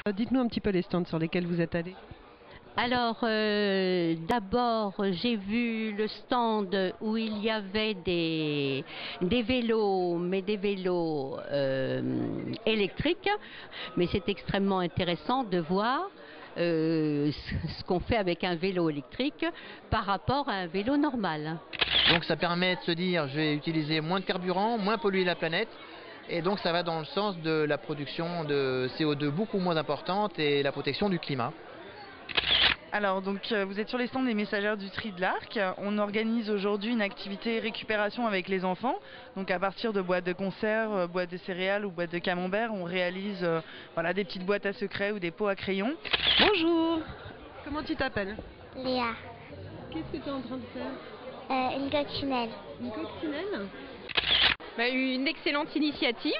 Dites-nous un petit peu les stands sur lesquels vous êtes allés. Alors, d'abord, j'ai vu le stand où il y avait des vélos, mais des vélos électriques. Mais c'est extrêmement intéressant de voir ce qu'on fait avec un vélo électrique par rapport à un vélo normal. Donc ça permet de se dire, je vais utiliser moins de carburant, moins polluer la planète. Et donc ça va dans le sens de la production de CO2 beaucoup moins importante et la protection du climat. Alors donc vous êtes sur les stands des messagères du Tri de l'Arc. On organise aujourd'hui une activité récupération avec les enfants. Donc à partir de boîtes de conserve, boîtes de céréales ou boîtes de camembert, on réalise voilà, des petites boîtes à secrets ou des pots à crayons. Bonjour. Comment tu t'appelles? Léa, Qu'est-ce que tu es en train de faire? une coccinelle. Une coccinelle? Une excellente initiative.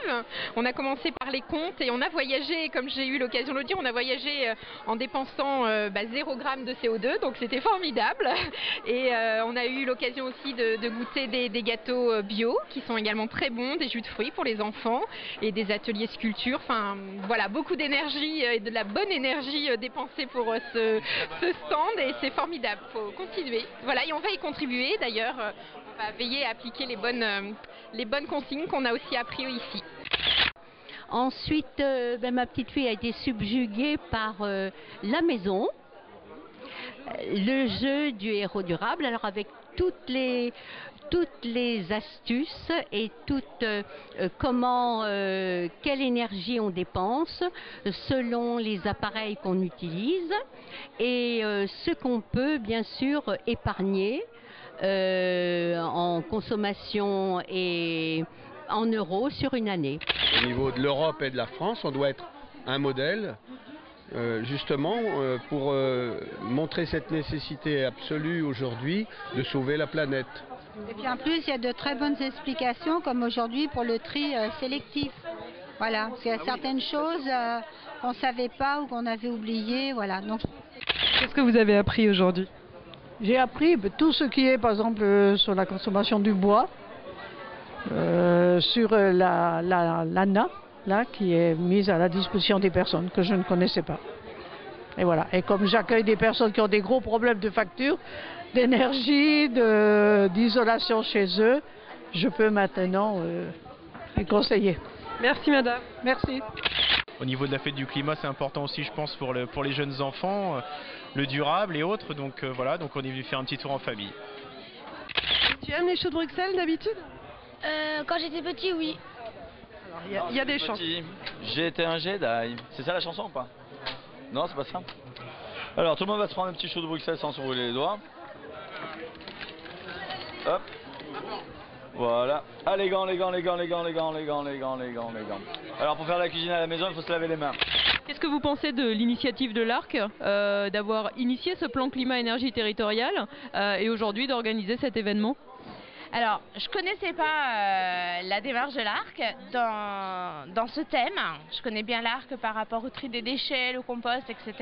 On a commencé par les comptes et on a voyagé, comme j'ai eu l'occasion de le dire, on a voyagé en dépensant 0 g de CO2, donc c'était formidable. Et on a eu l'occasion aussi de goûter des gâteaux bio qui sont également très bons, des jus de fruits pour les enfants et des ateliers sculpture. Enfin voilà, beaucoup d'énergie et de la bonne énergie dépensée pour ce stand et c'est formidable. Il faut continuer. Voilà, et on va y contribuer d'ailleurs. On va veiller à appliquer les bonnes consignes qu'on a aussi appris ici. Ensuite, ma petite fille a été subjuguée par la maison, le jeu du héros durable, alors avec toutes les astuces et quelle énergie on dépense selon les appareils qu'on utilise et ce qu'on peut bien sûr épargner en consommation et en euros sur une année. Au niveau de l'Europe et de la France, on doit être un modèle justement pour montrer cette nécessité absolue aujourd'hui de sauver la planète. Et puis en plus, il y a de très bonnes explications comme aujourd'hui pour le tri sélectif. Voilà, parce qu'il y a certaines choses qu'on ne savait pas ou qu'on avait oubliées. Voilà. Donc... Qu'est-ce que vous avez appris aujourd'hui? J'ai appris tout ce qui est, par exemple, sur la consommation du bois, sur l'ANA, là, qui est mise à la disposition des personnes que je ne connaissais pas. Et voilà. Et comme j'accueille des personnes qui ont des gros problèmes de facture, d'énergie, d'isolation chez eux, je peux maintenant les conseiller. Merci madame. Merci. Au niveau de la fête du climat, c'est important aussi, je pense, pour les jeunes enfants, le durable et autres. Donc voilà, donc on est venu faire un petit tour en famille. Tu aimes les choux de Bruxelles d'habitude? Quand j'étais petit, oui. Alors, il y a des chansons. J'étais un Jedi. C'est ça la chanson ou pas? Non, c'est pas ça. Alors tout le monde va se prendre un petit chou de Bruxelles sans se brûler les doigts. Hop. Voilà. Ah les gants, les gants, les gants, les gants, les gants, les gants, les gants, les gants, les gants. Alors pour faire la cuisine à la maison, il faut se laver les mains. Qu'est-ce que vous pensez de l'initiative de l'Arc d'avoir initié ce plan climat-énergie territorial et aujourd'hui d'organiser cet événement? Alors, je connaissais pas la démarche de l'Arc dans ce thème. Je connais bien l'Arc par rapport au tri des déchets, le compost, etc.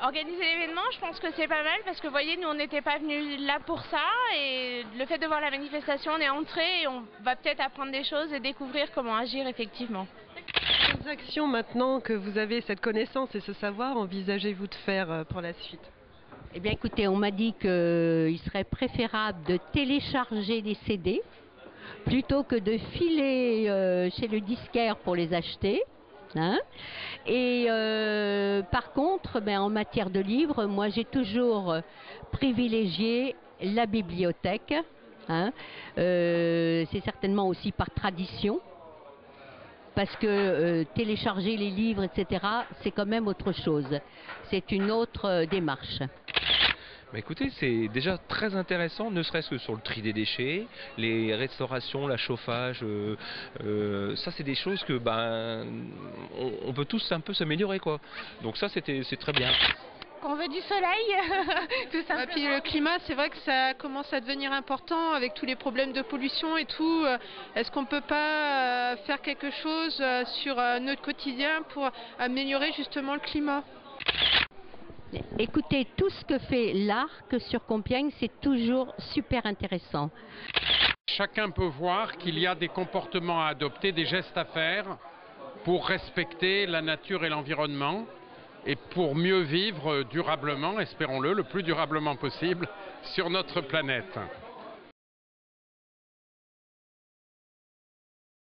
Organiser l'événement, je pense que c'est pas mal parce que vous voyez, nous on n'était pas venus là pour ça et le fait de voir la manifestation, on est entré et on va peut-être apprendre des choses et découvrir comment agir effectivement. Quelles actions maintenant que vous avez cette connaissance et ce savoir envisagez-vous de faire pour la suite? Eh bien écoutez, on m'a dit qu'il serait préférable de télécharger des CD plutôt que de filer chez le disquaire pour les acheter. Hein. Et par contre, en matière de livres, moi j'ai toujours privilégié la bibliothèque. Hein. C'est certainement aussi par tradition. Parce que télécharger les livres, etc., c'est quand même autre chose. C'est une autre démarche. Bah écoutez, c'est déjà très intéressant, ne serait-ce que sur le tri des déchets, les restaurations, la chauffage, ça c'est des choses que on peut tous un peu s'améliorer quoi. Donc ça c'est très bien. On veut du soleil, tout simplement. Et puis le climat, c'est vrai que ça commence à devenir important avec tous les problèmes de pollution et tout. Est-ce qu'on ne peut pas faire quelque chose sur notre quotidien pour améliorer justement le climat? Écoutez, tout ce que fait l'Arc sur Compiègne, c'est toujours super intéressant. Chacun peut voir qu'il y a des comportements à adopter, des gestes à faire pour respecter la nature et l'environnement et pour mieux vivre durablement, espérons-le, le plus durablement possible sur notre planète.